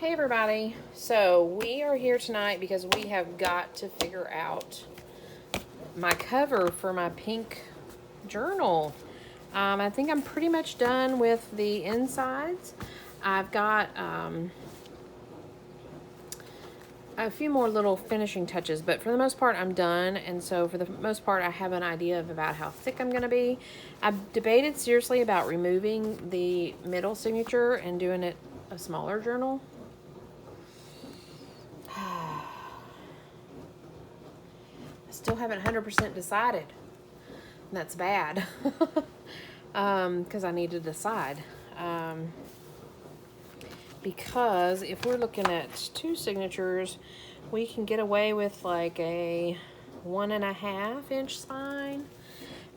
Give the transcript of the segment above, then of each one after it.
Hey everybody, so we are here tonight because we have got to figure out my cover for my pink journal. I think I'm pretty much done with the insides. I've got a few more little finishing touches, but for the most part I'm done, and so for the most part I have an idea of about how thick I'm going to be. I've debated seriously about removing the middle signature and doing it a smaller journal. Still haven't 100% decided. And that's bad. Because I need to decide. Because if we're looking at two signatures, we can get away with like a 1.5 inch spine.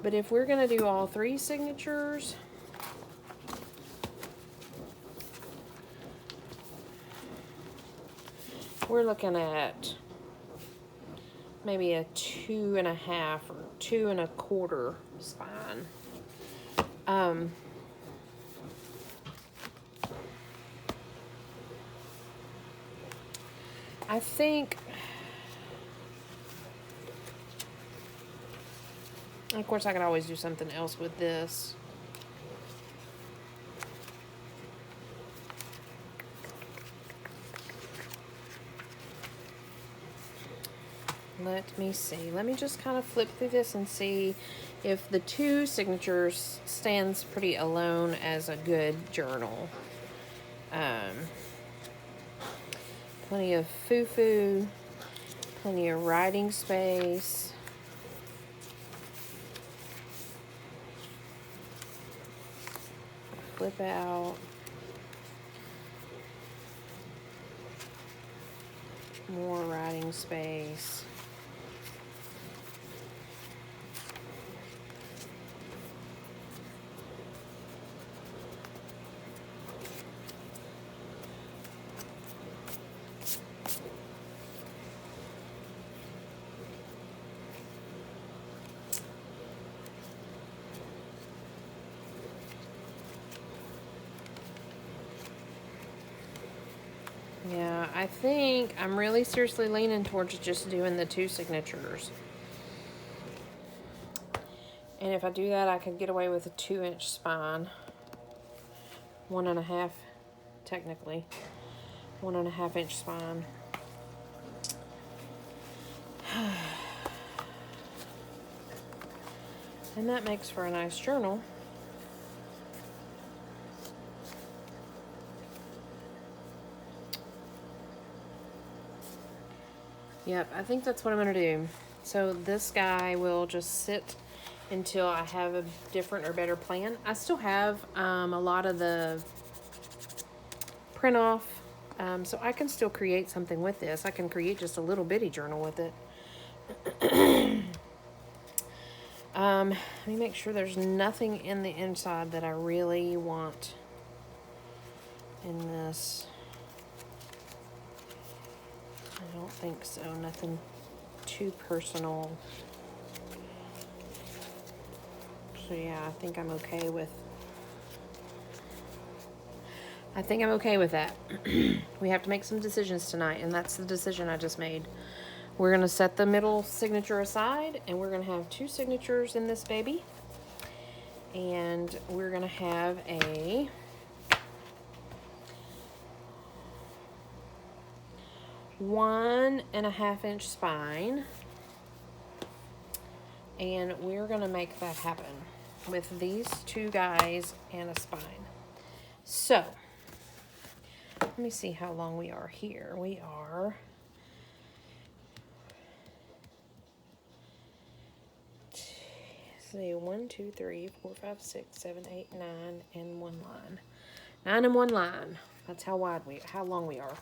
But if we're going to do all three signatures, we're looking at maybe a 2.5 or 2.25 spine. I think, of course I could always do something else with this. Let me see. Let me just kind of flip through this and see if the two signatures stands pretty alone as a good journal. Plenty of foo-foo, plenty of writing space. Flip out. More writing space. Yeah, I think I'm really seriously leaning towards just doing the two signatures. And if I do that, I could get away with a 2-inch spine. 1.5, technically. 1.5 inch spine. And that makes for a nice journal. Yep, I think that's what I'm going to do. So this guy will just sit until I have a different or better plan. I still have a lot of the print off, so I can still create something with this. I can create just a little bitty journal with it. Let me make sure there's nothing in the inside that I really want in this. I don't think so. Nothing too personal. So yeah, I think I'm okay with that. We have to make some decisions tonight, and that's the decision I just made. We're going to set the middle signature aside, and we're going to have two signatures in this baby. And we're going to have a one and a half inch spine, and we're going to make that happen with these two guys and a spine. So let me see how long we are here. We are 1, 2, 3, 4, 5, 6, 7, 8, 9, and one line. 9 and one line. That's how long we are.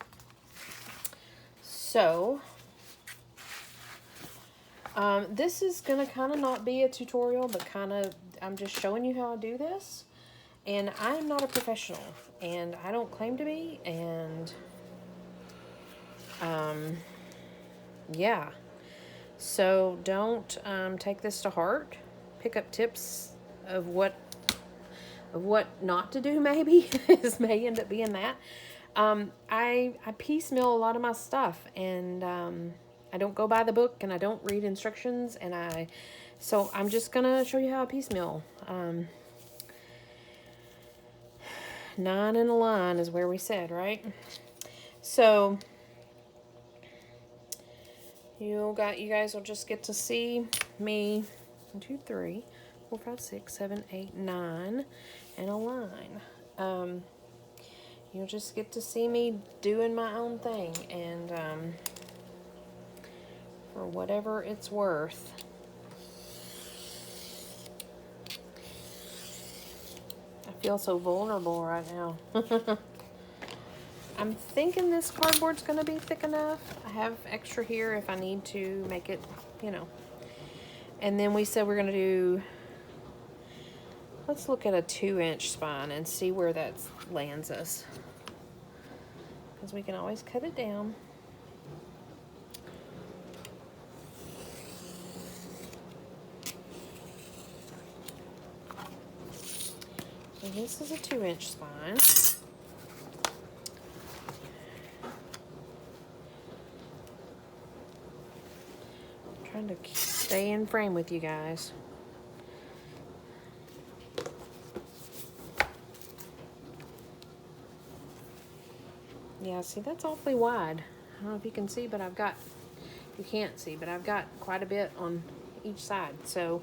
So this is gonna kind of not be a tutorial, but I'm just showing you how I do this. And I am not a professional, and I don't claim to be, and yeah. So don't take this to heart. Pick up tips of what not to do, maybe. This may end up being that. I piecemeal a lot of my stuff, and I don't go by the book, and I don't read instructions, and so I'm just gonna show you how I piecemeal. 9 in a line is where we said, right? So you guys will just get to see me 1, 2, 3, 4, 5, 6, 7, 8, 9 in a line. You'll just get to see me doing my own thing, and for whatever it's worth. I feel so vulnerable right now. I'm thinking this cardboard's going to be thick enough. I have extra here if I need to make it, you know. And then we said we're going to do, let's look at a 2-inch spine and see where that lands us. Because we can always cut it down. So this is a 2-inch spine. I'm trying to stay in frame with you guys. Yeah, see, that's awfully wide. I don't know if you can see, but you can't see, but I've got quite a bit on each side. So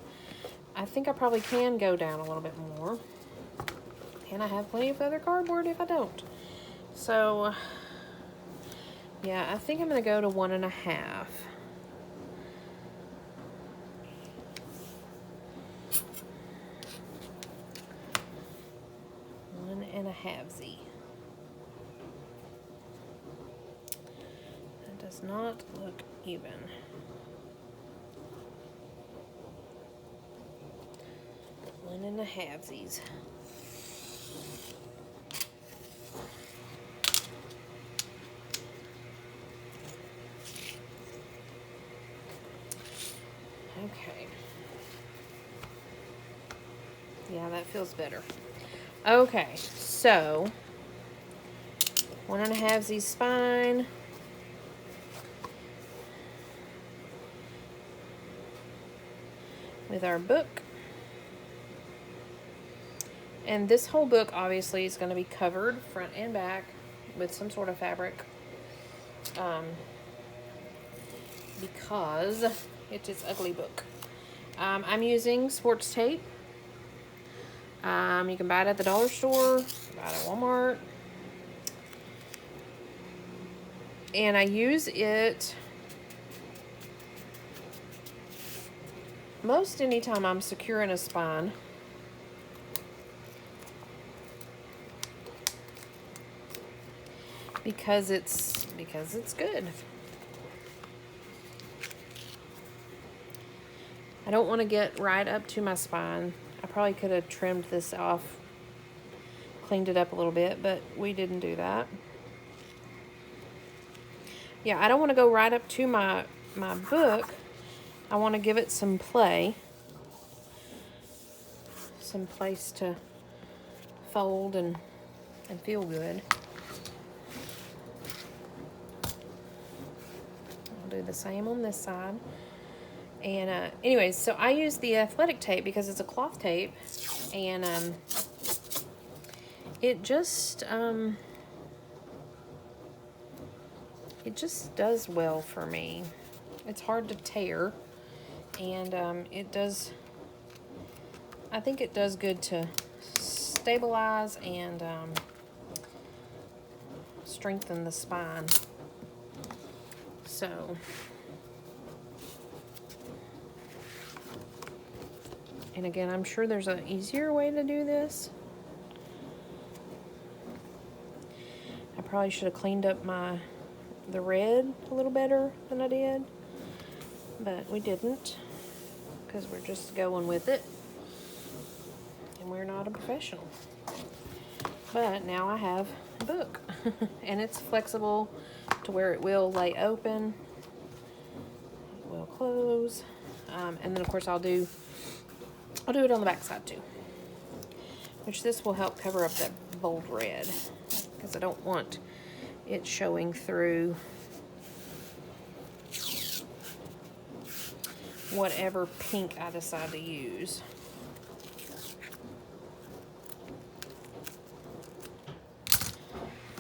I think I probably can go down a little bit more. And I have plenty of other cardboard if I don't. So, yeah, I think I'm going to go to 1.5. 1.5Z. That does not look even. One and a halvesies. Okay. Yeah, that feels better. Okay, so 1.5Z spine. With our book. And this whole book obviously is going to be covered front and back with some sort of fabric. Because it is an ugly book. I'm using sports tape. You can buy it at the dollar store, buy it at Walmart. And I use it most anytime I'm securing a spine. Because it's good. I don't want to get right up to my spine. I probably could have trimmed this off, cleaned it up a little bit, but we didn't do that. Yeah, I don't want to go right up to my book. I want to give it some play. Some place to fold and feel good. I'll do the same on this side. And anyways, so I use the athletic tape because it's a cloth tape, and it just does well for me. It's hard to tear, and I think it does good to stabilize and strengthen the spine. So and again, I'm sure there's an easier way to do this. I probably should have cleaned up the red a little better than I did, but we didn't because we're just going with it, and we're not a professional. But now I have a book, and it's flexible to where it will lay open, it will close, and then of course I'll do it on the back side too, which this will help cover up that bold red. because I don't want it showing through whatever pink I decide to use.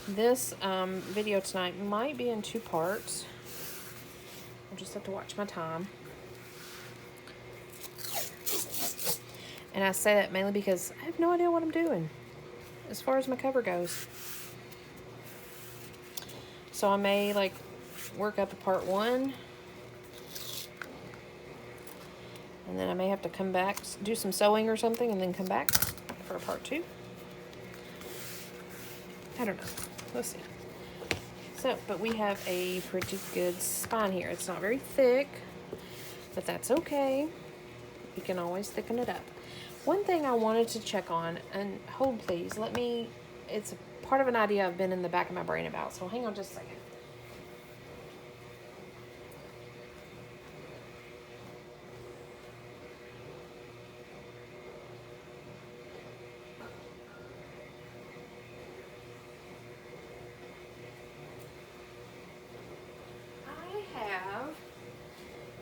This video tonight might be in 2 parts. I'll just have to watch my time. And I say that mainly because I have no idea what I'm doing as far as my cover goes. So I may like work up a part 1. And then I may have to come back, do some sewing or something, and then come back for a part 2. I don't know. We'll see. So, but we have a pretty good spine here. It's not very thick, but that's okay. You can always thicken it up. One thing I wanted to check on, and hold please, it's part of an idea I've been in the back of my brain about, so hang on just a second.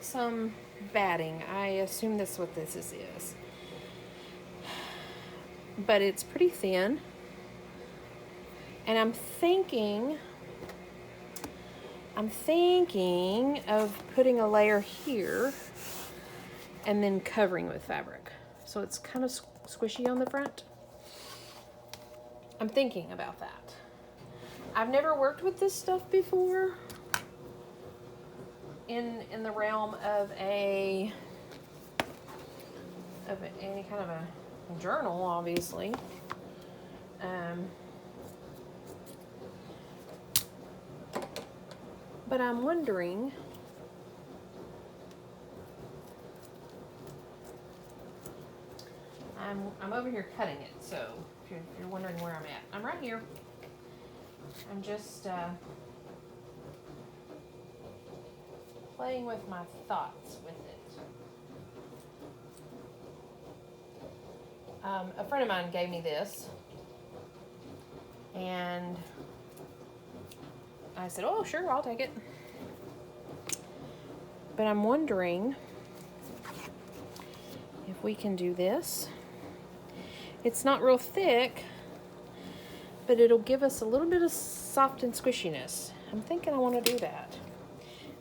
Some batting. I assume that's what this is. But it's pretty thin. And I'm thinking of putting a layer here and then covering with fabric. So it's kind of squishy on the front. I'm thinking about that. I've never worked with this stuff before. In the realm of any kind of a journal, obviously. But I'm wondering, I'm over here cutting it, so if you're wondering where I'm at, I'm right here. I'm just playing with my thoughts with it. A friend of mine gave me this, and I said, oh, sure, I'll take it. But I'm wondering if we can do this. It's not real thick, but it'll give us a little bit of soft and squishiness. I'm thinking I want to do that.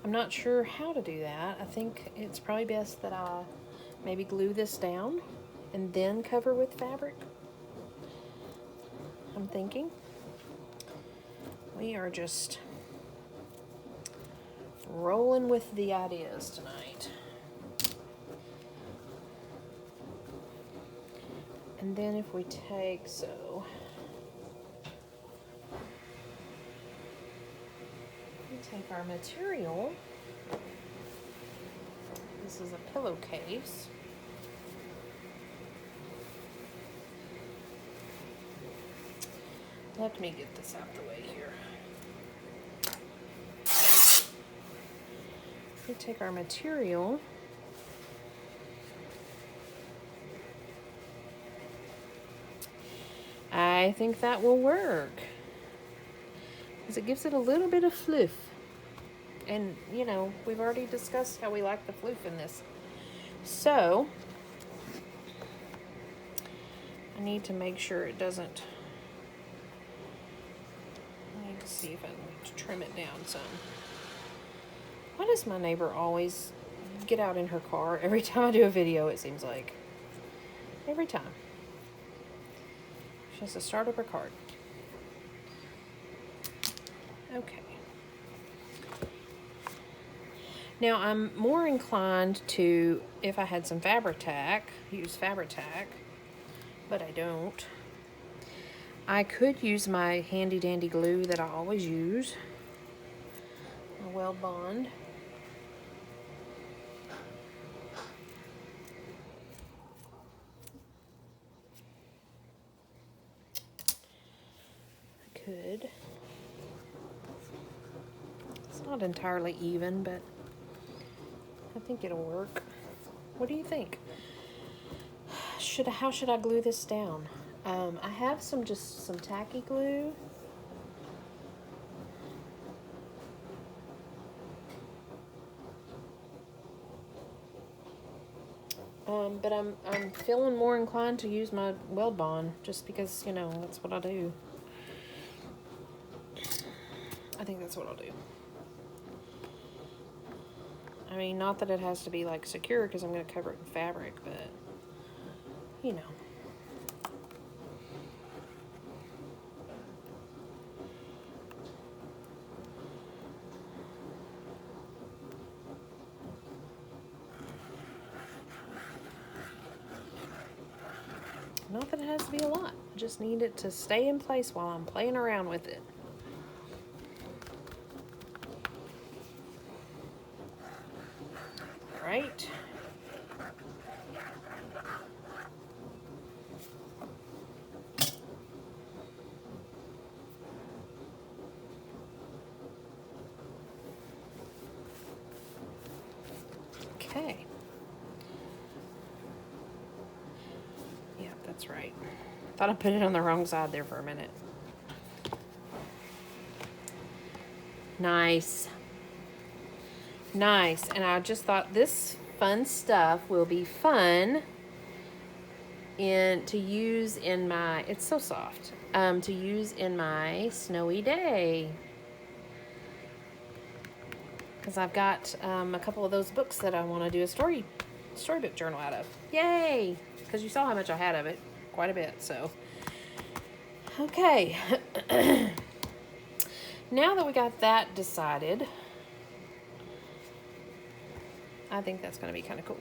I'm not sure how to do that. I think it's probably best that I maybe glue this down and then cover with fabric. I'm thinking. We are just rolling with the ideas tonight. And then if we take, we take our material. This is a pillowcase. Let me get this out the way here. We take our material. I think that will work, because it gives it a little bit of fluff. And, you know, we've already discussed how we like the fluff in this. So, I need to make sure it doesn't, I need to see if I need to trim it down some. Why does my neighbor always get out in her car every time I do a video, it seems like? Every time. She has to start up her card. Okay. Now I'm more inclined to, if I had some Fabri-Tac, use Fabri-Tac, but I don't. I could use my handy dandy glue that I always use, a Weld Bond. Could. It's not entirely even, but I think it'll work. What do you think? How should I glue this down? I have some tacky glue, But I'm feeling more inclined to use my Weld Bond just because, you know, that's what I do. I think that's what I'll do. I mean, not that it has to be like secure because I'm going to cover it in fabric, but you know. Not that it has to be a lot. I just need it to stay in place while I'm playing around with it. Right? Okay. Yeah, that's right. Thought I put it on the wrong side there for a minute. Nice. Nice. And I just thought this fun stuff will be fun to use in my, it's so soft, to use in my snowy day. Because I've got a couple of those books that I want to do a storybook journal out of. Yay! Because you saw how much I had of it. Quite a bit, so. Okay. Now that we got that decided, I think that's going to be kind of cool.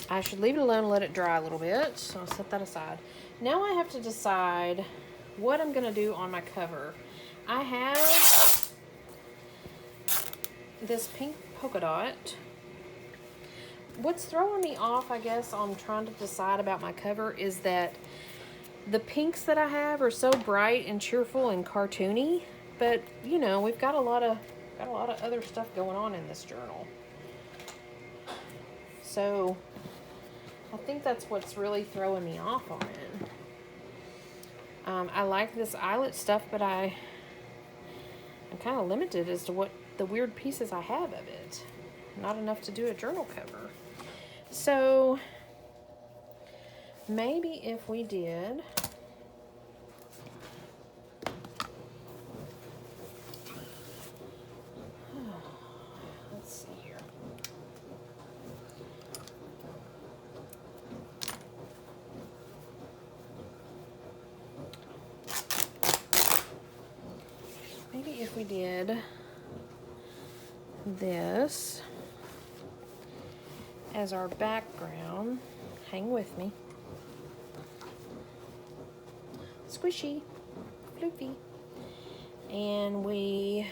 I should leave it alone and let it dry a little bit, so I'll set that aside. Now I have to decide what I'm going to do on my cover. I have this pink polka dot. What's throwing me off, I guess, on trying to decide about my cover is that the pinks that I have are so bright and cheerful and cartoony, but you know, we've got a lot of other stuff going on in this journal. So I think that's what's really throwing me off on it. I like this eyelet stuff, but I'm kind of limited as to what the weird pieces I have of it. Not enough to do a journal cover. So maybe if we did, let's see here. Maybe if we did this as our background, hang with me. Squishy, floofy. And we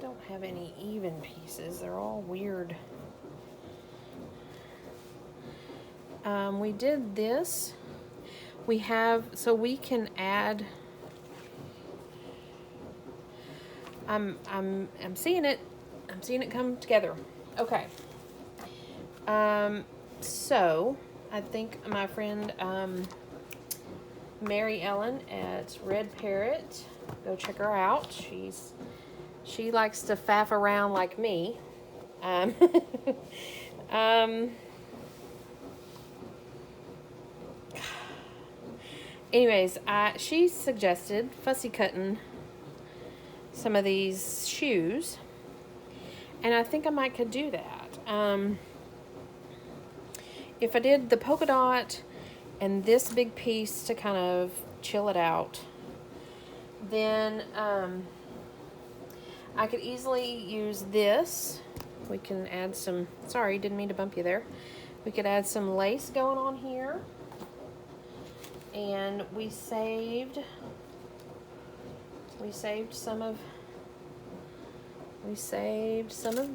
don't have any even pieces. They're all weird. We did this. We have, so we can add, I'm seeing it. I'm seeing it come together. Okay. So I think my friend Mary Ellen at Red Parrot, go check her out. She likes to faff around like me. Anyways, she suggested fussy cutting some of these shoes, and I think I might could do that. If I did the polka dot and this big piece to kind of chill it out, then I could easily use this. We can add some, sorry, didn't mean to bump you there. We could add some lace going on here. And we saved some of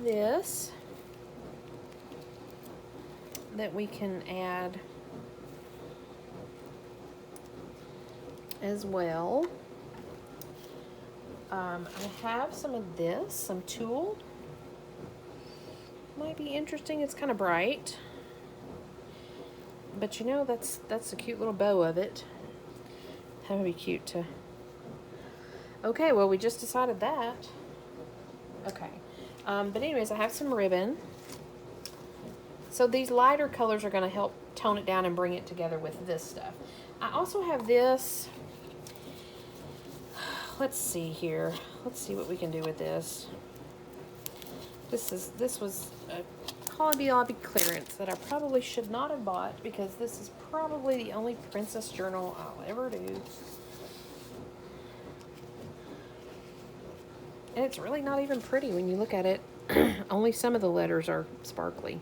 this that we can add as well. I have some of this, some tulle. Might be interesting. It's kind of bright. But you know, that's a cute little bow of it. That would be cute to. Okay, well, we just decided that. Okay. But anyways, I have some ribbon. So these lighter colors are going to help tone it down and bring it together with this stuff. I also have this. Let's see here. Let's see what we can do with this. This was a Hobby Lobby clearance that I probably should not have bought, because this is probably the only princess journal I'll ever do. And it's really not even pretty when you look at it. Only some of the letters are sparkly.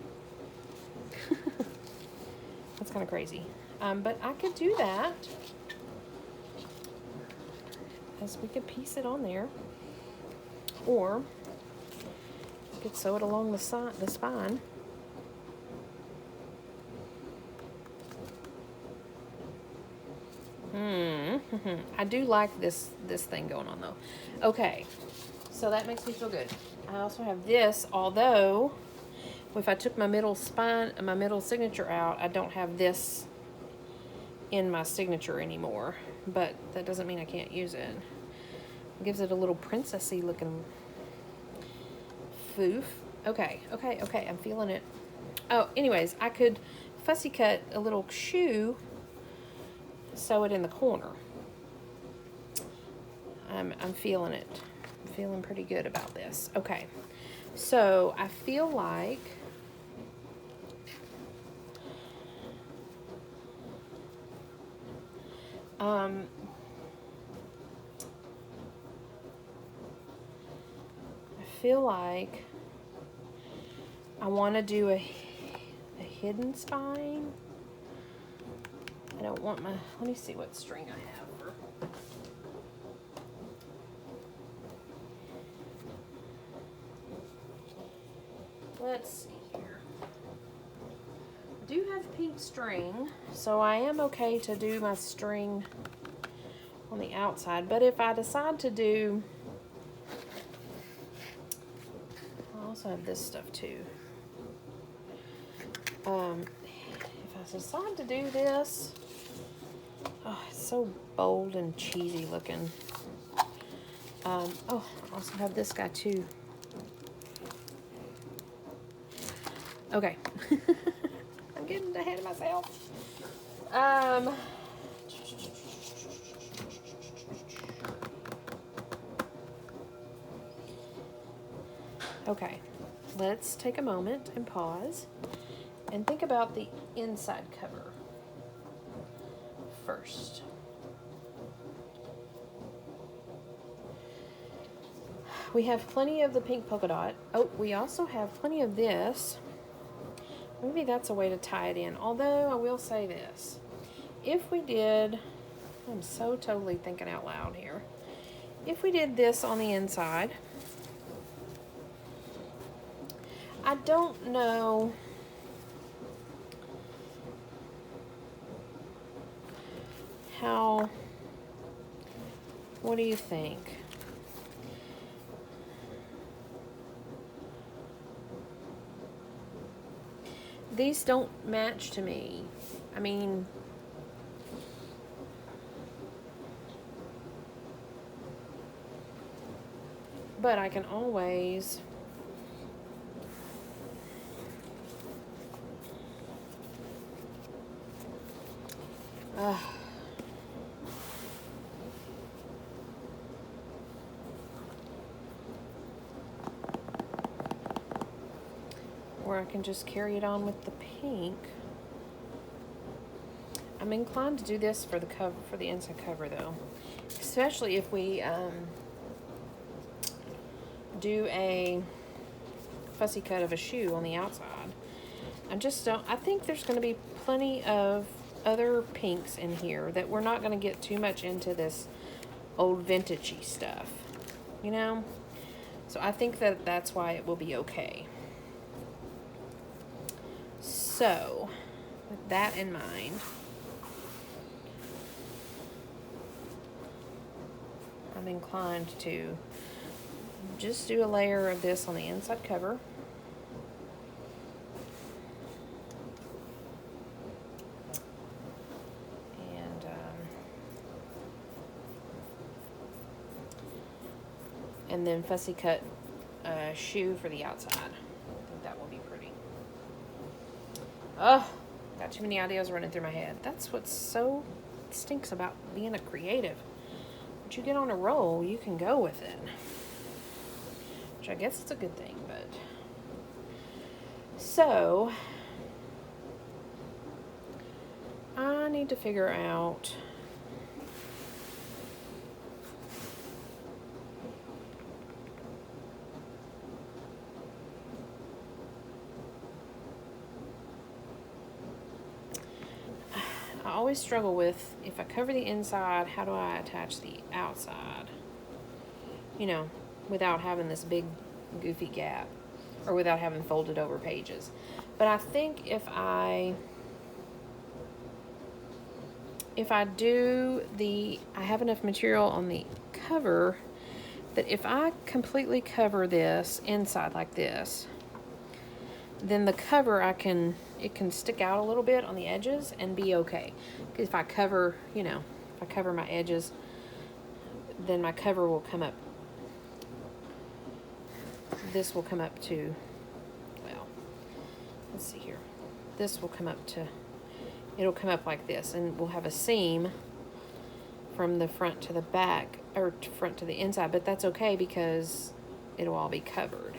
That's kind of crazy. But I could do that, as we could piece it on there. Or I could sew it along the spine. I do like this thing going on though. Okay, so that makes me feel good. I also have this, although if I took my middle spine, my middle signature out, I don't have this in my signature anymore. But that doesn't mean I can't use it. It gives it a little princessy looking foof. Okay, I'm feeling it. Oh, anyways, I could fussy cut a little shoe, sew it in the corner. I'm feeling it. I'm feeling pretty good about this. Okay, so I feel like I feel like I want to do a hidden spine. I don't want my, let me see what string I have. Let's see here. I do have pink string, so I am okay to do my string on the outside. But if I decide to do, I also have this stuff too. If I decide to do this, oh, it's so bold and cheesy looking. Oh, I also have this guy too. Okay. I'm getting ahead of myself. Okay, let's take a moment and pause and think about the inside cover first. We have plenty of the pink polka dot. Oh, we also have plenty of this. Maybe that's a way to tie it in. Although I will say this. If we did, I'm so totally thinking out loud here. If we did this on the inside, I don't know how, what do you think? These don't match to me. I mean, but I can always or I can just carry it on with the pink. I'm inclined to do this for the cover, for the inside cover though, especially if we do a fussy cut of a shoe on the outside. I think there's going to be plenty of other pinks in here that we're not going to get too much into this old vintagey stuff, you know? So I think that that's why it will be okay. So, with that in mind, I'm inclined to just do a layer of this on the inside cover. And then fussy cut a shoe for the outside. I think that will be pretty. Oh, got too many ideas running through my head. That's what so stinks about being a creative. Once you get on a roll, you can go with it. Which I guess it's a good thing, but... So, I need to figure out... I always struggle with, if I cover the inside, how do I attach the outside? You know, without having this big goofy gap, or without having folded over pages. But I think if I do I have enough material on the cover that if I completely cover this inside like this, then the cover it can stick out a little bit on the edges and be okay. Because if I cover, you know, if I cover my edges, then my cover will come up. This will come up to, well, let's see here. This will come up to, it'll come up like this, and we'll have a seam from the front to the back, or front to the inside, but that's okay because it'll all be covered.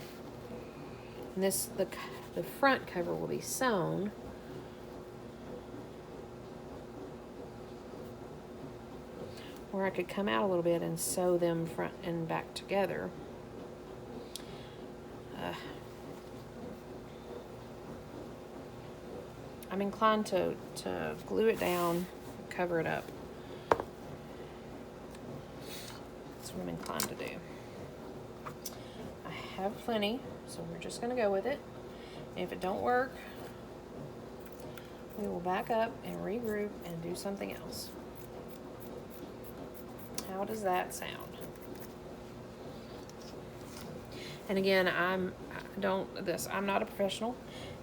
And this, the front cover will be sewn. Or I could come out a little bit and sew them front and back together. I'm inclined to glue it down, cover it up. That's what I'm inclined to do. I have plenty, so we're just going to go with it. And if it don't work, we will back up and regroup and do something else. How does that sound? And again, I'm not a professional.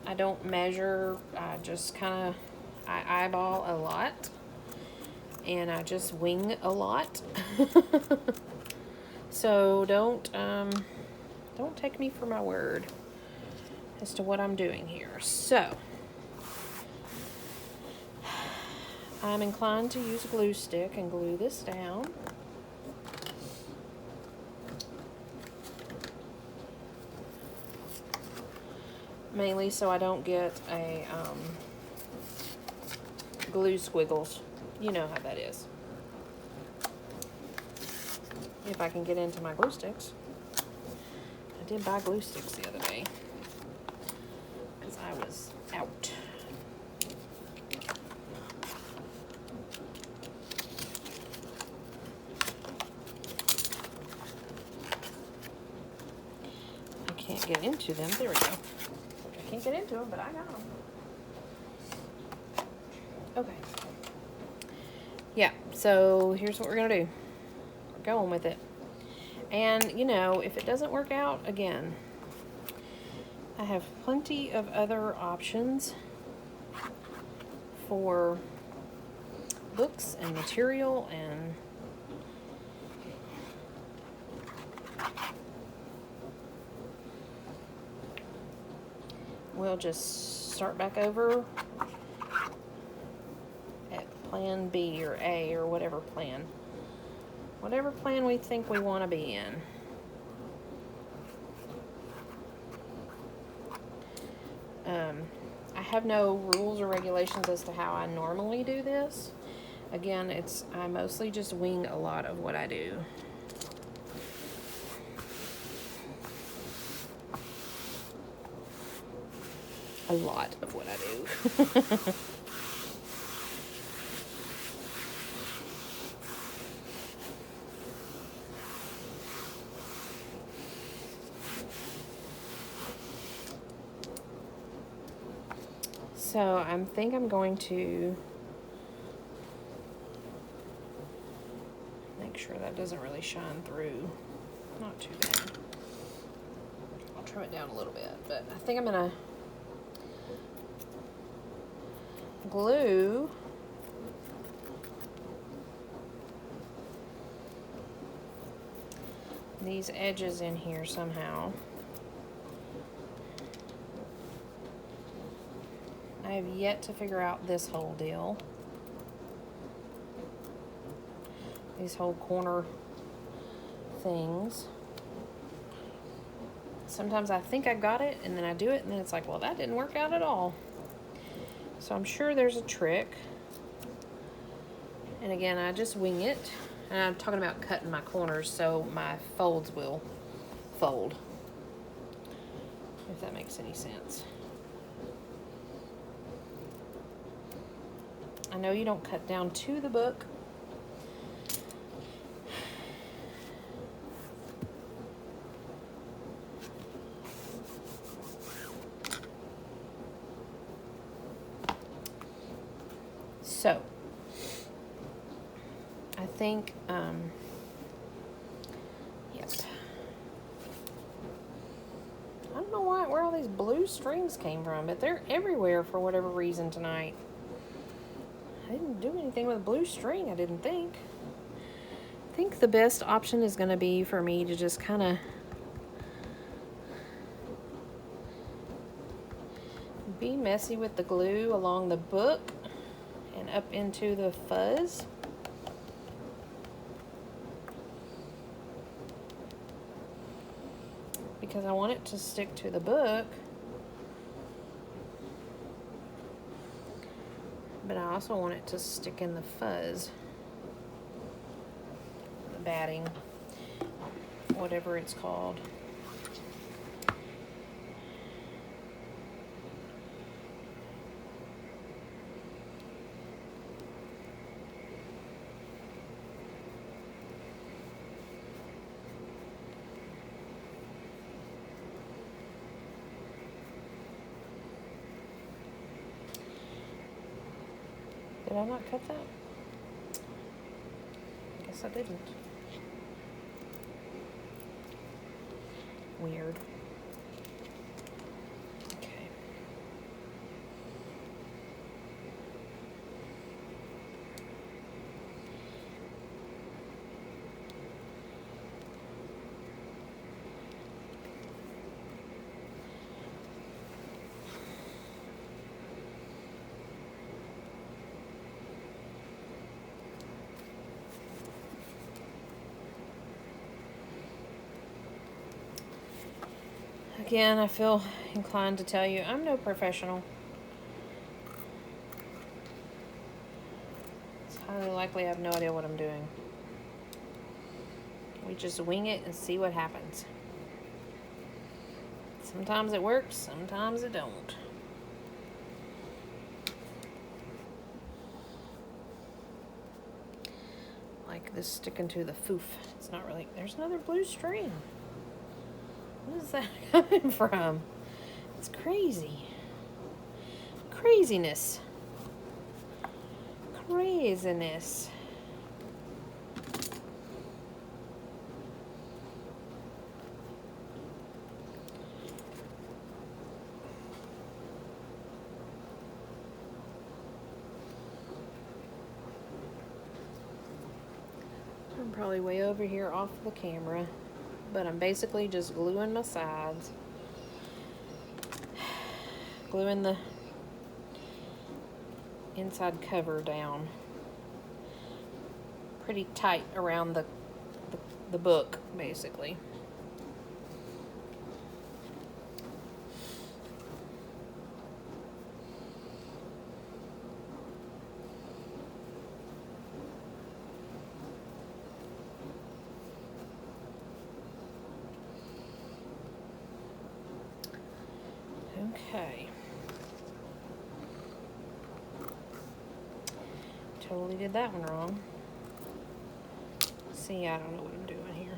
I don't measure. I just kind of, I eyeball a lot, and I just wing a lot. So don't take me for my word as to what I'm doing here. So I'm inclined to use a glue stick and glue this down. Mainly so I don't get a glue squiggles. You know how that is. If I can get into my glue sticks. I did buy glue sticks the other day because I was out. I can't get into them. There we go. Can't get into them, but I got them. Okay. Yeah, so here's what we're going to do. We're going with it. And, you know, if it doesn't work out, again, I have plenty of other options for books and material and we'll just start back over at plan B or A or whatever plan. Whatever plan we think we want to be in. I have no rules or regulations as to how I normally do this. Again, I mostly just wing a lot of what I do. A lot of what I do. So I think I'm going to make sure that doesn't really shine through. Not too bad. I'll trim it down a little bit, but I think I'm going to glue these edges in here somehow. I have yet to figure out this whole deal. These whole corner things. Sometimes I think I got it, and then I do it, and then it's like, well, that didn't work out at all. So I'm sure there's a trick. And again, I just wing it. And I'm talking about cutting my corners so my folds will fold. If that makes any sense. I know you don't cut down to the book. So, I think, yep. I don't know where all these blue strings came from, but they're everywhere for whatever reason tonight. I didn't do anything with a blue string, I didn't think. I think the best option is going to be for me to just kind of be messy with the glue along the book and up into the fuzz. Because I want it to stick to the book. But I also want it to stick in the fuzz. The batting. Whatever it's called. Did I not cut that? I guess I didn't. Weird. Okay. Again, I feel inclined to tell you I'm no professional. It's highly likely I have no idea what I'm doing. We just wing it and see what happens. Sometimes it works, sometimes it don't. Like this sticking to the foof. It's not really, there's another blue string. What is that coming from? It's crazy. Craziness. Craziness. I'm probably way over here off the camera. But I'm basically just gluing my sides, gluing the inside cover down pretty tight around the book, basically. Okay. Totally did that one wrong. See, I don't know what I'm doing here.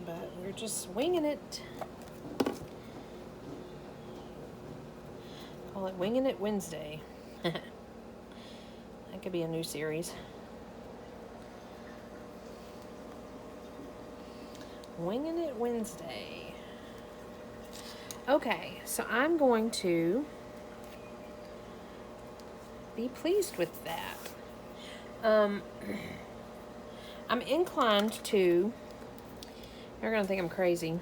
But we're just winging it. Call it Winging It Wednesday. That could be a new series. Winging It Wednesday. Okay, so I'm going to be pleased with that. I'm inclined to, you're going to think I'm crazy,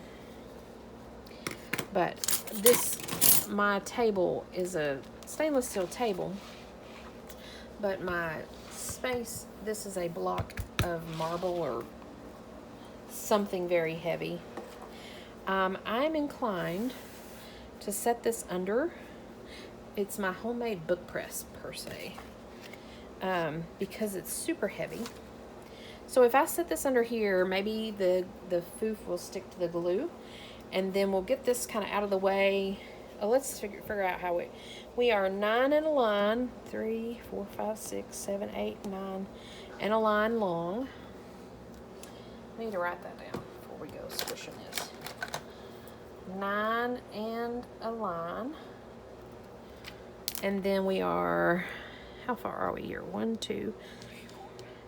But this, my table is a stainless steel table, but my space, this is a block of marble or something very heavy. I'm inclined to set this under. It's my homemade book press per se, because it's super heavy. So if I set this under here, maybe the foof will stick to the glue, and then we'll get this kind of out of the way. Oh, let's figure out how we are 9 in a line, 3, 4, 5, 6, 7, 8, 9, and a line long. I need to write that down before we go squishing this. 9 and a line. And then we are, how far are we here? 1, 2,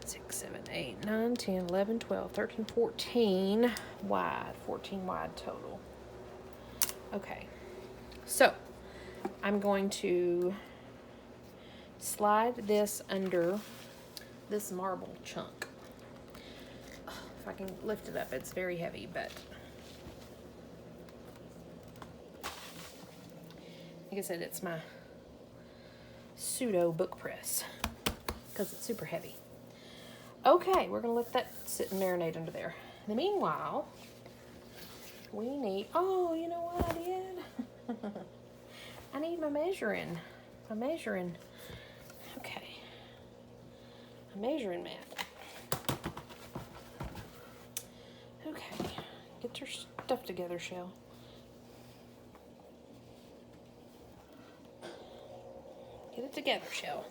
6, 7, 8, 9, 10, 11, 12, 13, 14 wide. 14 wide total. Okay. So, I'm going to slide this under this marble chunk. If I can lift it up, it's very heavy, but like I said, it's my pseudo book press because it's super heavy. Okay, we're gonna let that sit and marinate under there. In the meanwhile, we need, oh, you know what I did? I need my measuring. Okay. A measuring mat. Okay, get your stuff together, Shell. Get it together, Shell.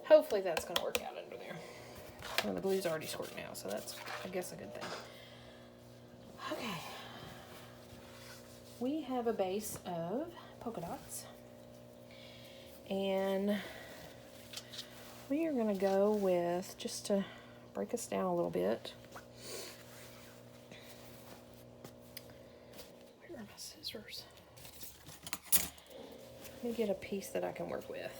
Hopefully that's gonna work out under there. Well, the glue's already squirting now, so that's, I guess, a good thing. Okay. We have a base of polka dots. And we are gonna go with, just to break us down a little bit. Where are my scissors? Let me get a piece that I can work with.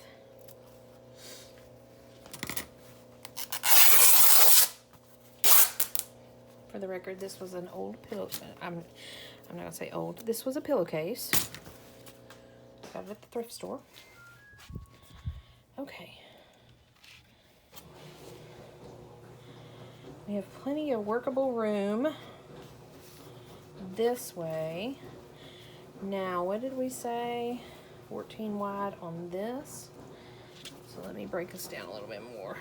For the record, this was an old pillow. I'm not gonna say old. This was a pillowcase. Got it at the thrift store. Okay. We have plenty of workable room this way. Now, what did we say? 14 wide on this. So let me break this down a little bit more.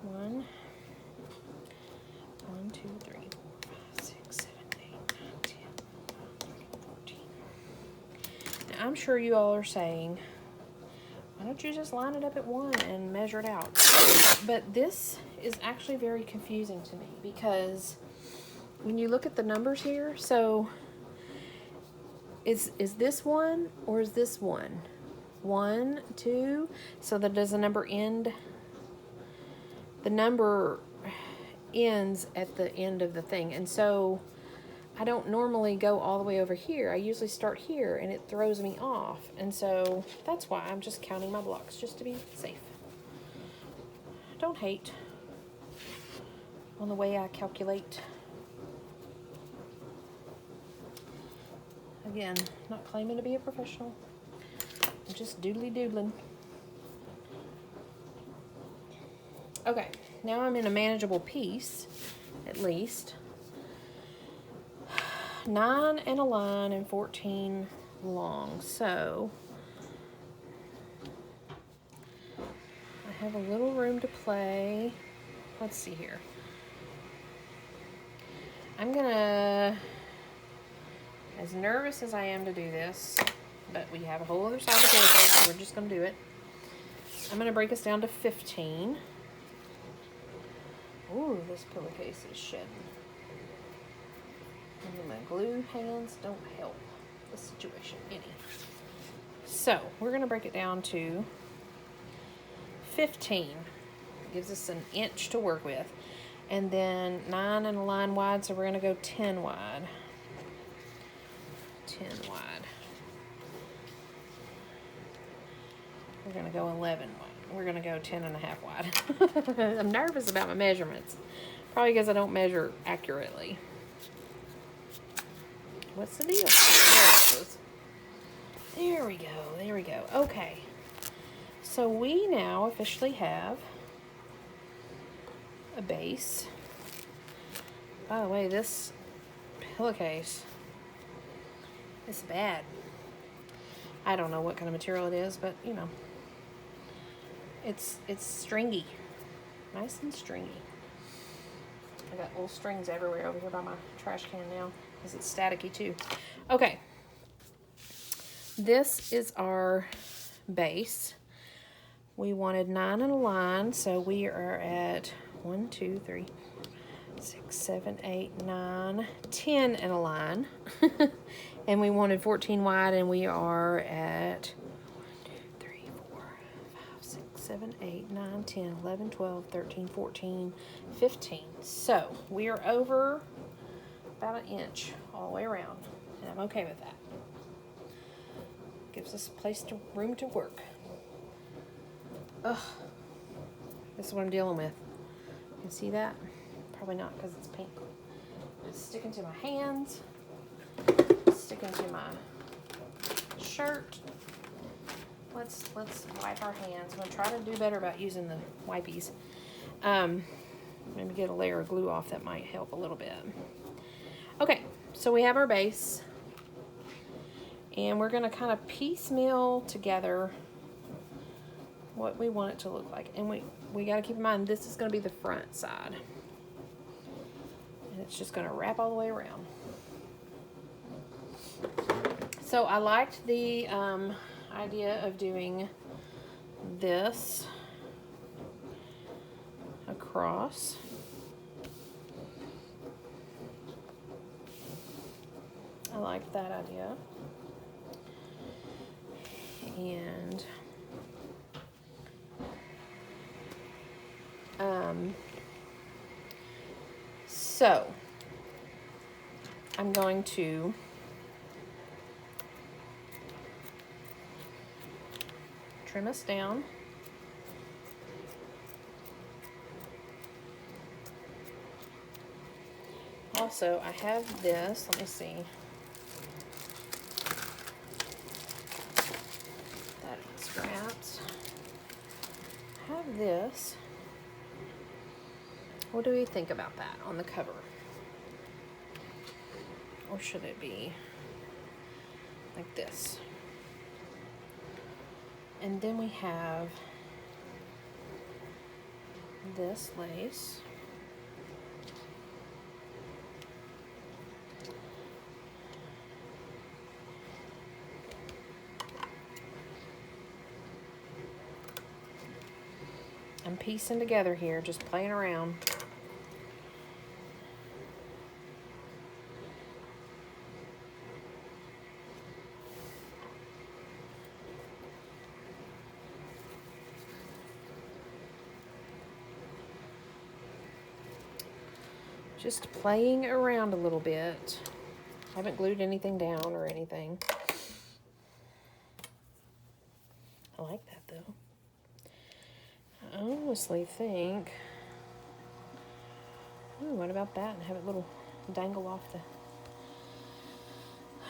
1, 2, 3, 4, 5, 6, 7, 8, 9, 10, 14. Now, I'm sure you all are saying, why don't you just line it up at 1 and measure it out? But this is actually very confusing to me because when you look at the numbers here, so is this 1 or is this 1? 1, 2, so that does the number end? The number ends at the end of the thing, and so I don't normally go all the way over here. I usually start here and it throws me off, and so that's why I'm just counting my blocks just to be safe. Don't hate on the way I calculate. Again, not claiming to be a professional. I'm just doodly doodling. Okay, now I'm in a manageable piece, at least. 9 and a line and 14 long. So I have a little room to play. Let's see here. I'm gonna, as nervous as I am to do this, but we have a whole other side of the pillowcase, so we're just gonna do it. I'm gonna break us down to 15. Ooh, this pillowcase is shedding. And my glue hands don't help the situation any. So we're gonna break it down to 15. Gives us an inch to work with. And then 9 and a line wide, so we're gonna go 10 wide. 10 wide. We're gonna go 11 wide. We're gonna go 10 and a half wide. I'm nervous about my measurements. Probably because I don't measure accurately. What's the deal? There it goes. There we go. There we go. Okay. So we now officially have a base. By the way, this pillowcase is bad. I don't know what kind of material it is, but you know, it's stringy, nice and stringy. I got little strings everywhere over here by my trash can now because it's staticky too. Okay, this is our base. We wanted 9 in a line, so we are at 1, 2, 3, 6, 7, 8, 9, 10 in a line. And we wanted 14 wide, and we are at 1, 2, 3, 4, 5, 6, 7, 8, 9, 10, 11, 12, 13, 14, 15. So we are over about 1 inch all the way around, and I'm okay with that. Gives us room to work. Ugh, this is what I'm dealing with. You can see that? Probably not because it's pink. It's sticking to my hands, sticking to my shirt. Let's wipe our hands. I'm gonna try to do better about using the wipies. Maybe get a layer of glue off, that might help a little bit. Okay, so we have our base, and we're gonna kind of piecemeal together what we want it to look like. And we got to keep in mind, this is going to be the front side. And it's just going to wrap all the way around. So I liked the idea of doing this across. I liked that idea. And so I'm going to trim us down. Also, I have this, let me see. That scraps. I have this. What do we think about that on the cover? Or should it be like this? And then we have this lace. I'm piecing together here, just playing around. Just playing around a little bit. I haven't glued anything down or anything. I like that though. I honestly think, ooh, what about that? And have it little dangle off the,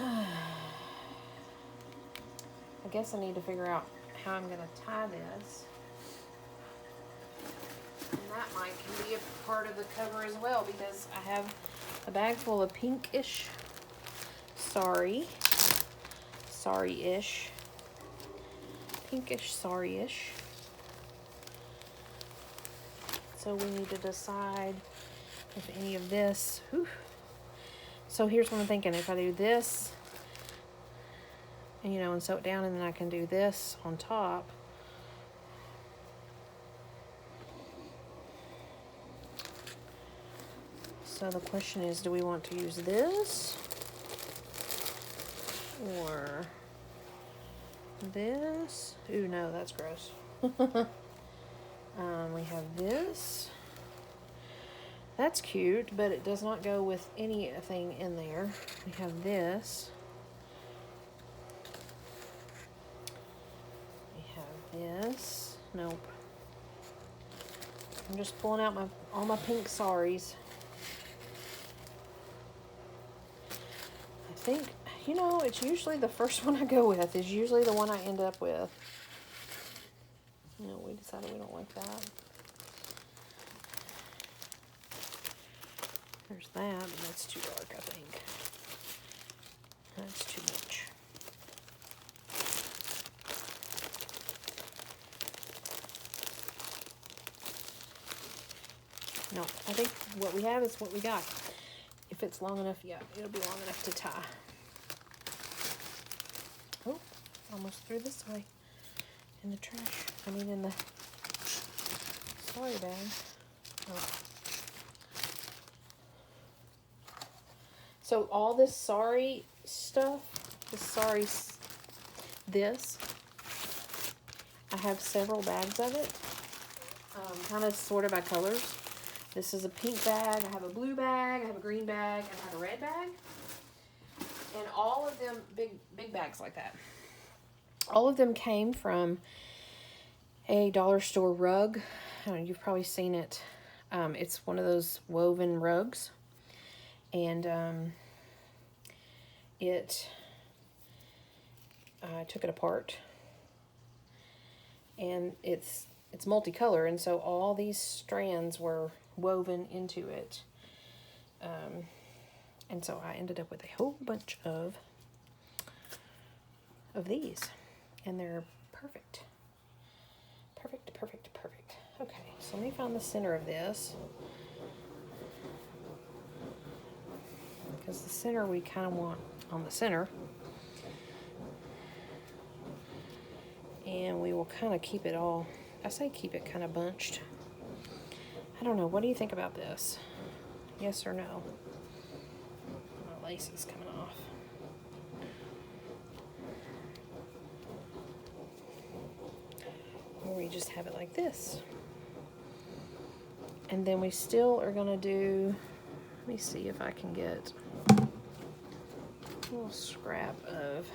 I guess I need to figure out how I'm gonna tie this. And that might can be a part of the cover as well, because I have a bag full of pinkish sari-ish, pinkish sari-ish. So we need to decide if any of this, whew. So here's what I'm thinking. If I do this, and, you know, and sew it down, and then I can do this on top. So the question is, do we want to use this or this? Ooh, no, that's gross. We have this. That's cute, but it does not go with anything in there. We have this. We have this. Nope. I'm just pulling out all my pink saris. I think, you know, it's usually the first one I go with is usually the one I end up with. No, we decided we don't like that. There's that, but that's too dark, I think. That's too much. No, I think what we have is what we got. If it's long enough, yeah, it'll be long enough to tie. Oh, almost threw this away in the trash. I mean, in the sorry bag. Oh. So all this sorry stuff, this, I have several bags of it, kind of sorted by colors. This is a pink bag, I have a blue bag, I have a green bag, and I have a red bag. And all of them, big bags like that. All of them came from a dollar store rug. You've probably seen it. It's one of those woven rugs. And I took it apart. And it's multicolor, and so all these strands were woven into it. And so I ended up with a whole bunch of these, and they're perfect. Perfect, perfect, perfect. Okay, so let me find the center of this, because the center we kind of want on the center. And we will kind of keep it all, I say keep it kind of bunched. I don't know, what do you think about this? Yes or no? My lace is coming off. Or we just have it like this. And then we still are gonna do, let me see if I can get a little scrap of,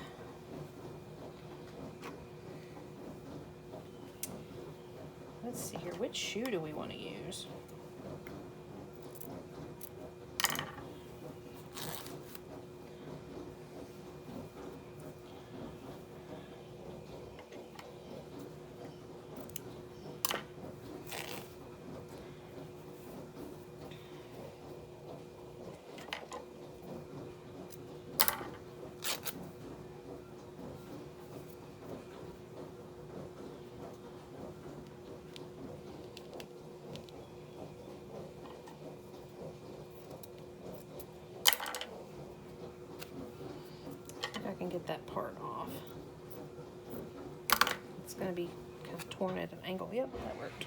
let's see here, which shoe do we want to use? I can get that part off. It's going to be kind of torn at an angle. Yep, that worked.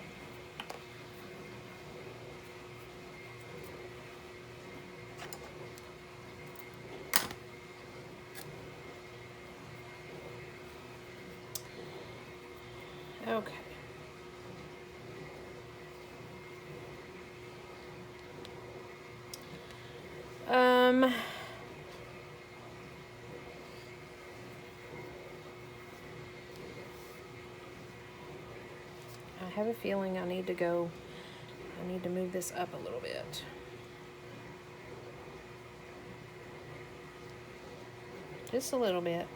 Okay. I have a feeling I need to move this up a little bit. Just a little bit.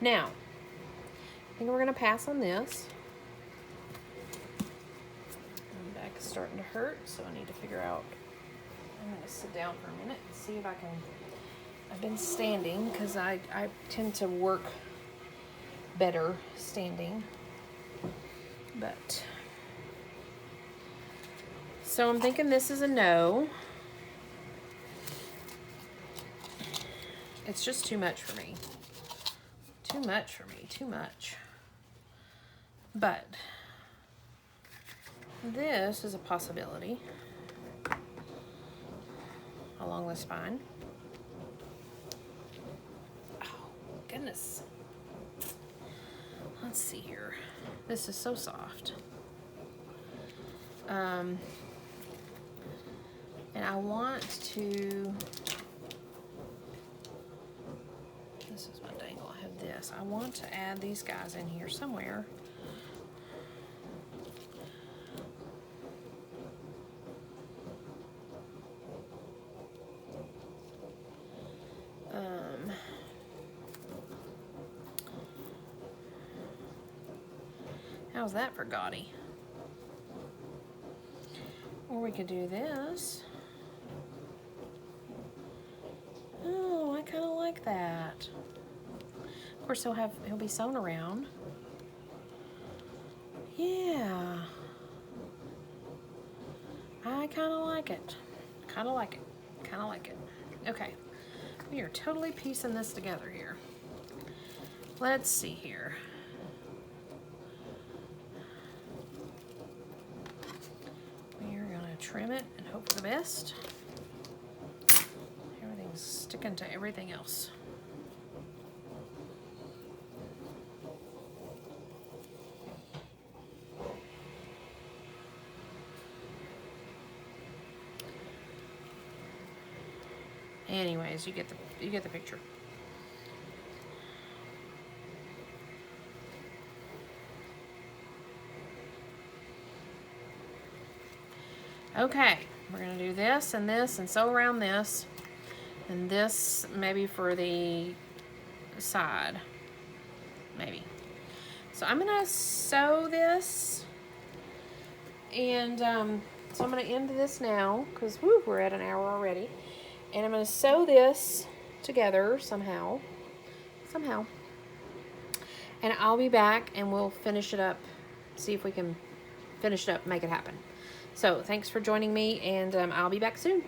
Now, I think we're going to pass on this. My back is starting to hurt, so I need to figure out. I'm going to sit down for a minute and see if I can. I've been standing because I tend to work better standing. But, so I'm thinking this is a no. It's just too much for me. Too much for me, too much. But this is a possibility along the spine. Oh, goodness. Let's see here. This is so soft. And I want to This is my dangle. I have this. I want to add these guys in here somewhere. How's that for gaudy? Or we could do this. Oh, I kind of like that. Of course, he'll be sewn around. Yeah. I kind of like it. Kind of like it. Kind of like it. Okay. We are totally piecing this together here. Let's see here. We are going to trim it and hope for the best. Everything's sticking to everything else. Anyways, you get the picture. Okay, we're gonna do this and sew around this, and this maybe for the side, maybe. So I'm gonna sew this, and so I'm gonna end this now because we're at an hour already. And I'm going to sew this together somehow. And I'll be back and we'll finish it up. See if we can finish it up, make it happen. So thanks for joining me, and I'll be back soon.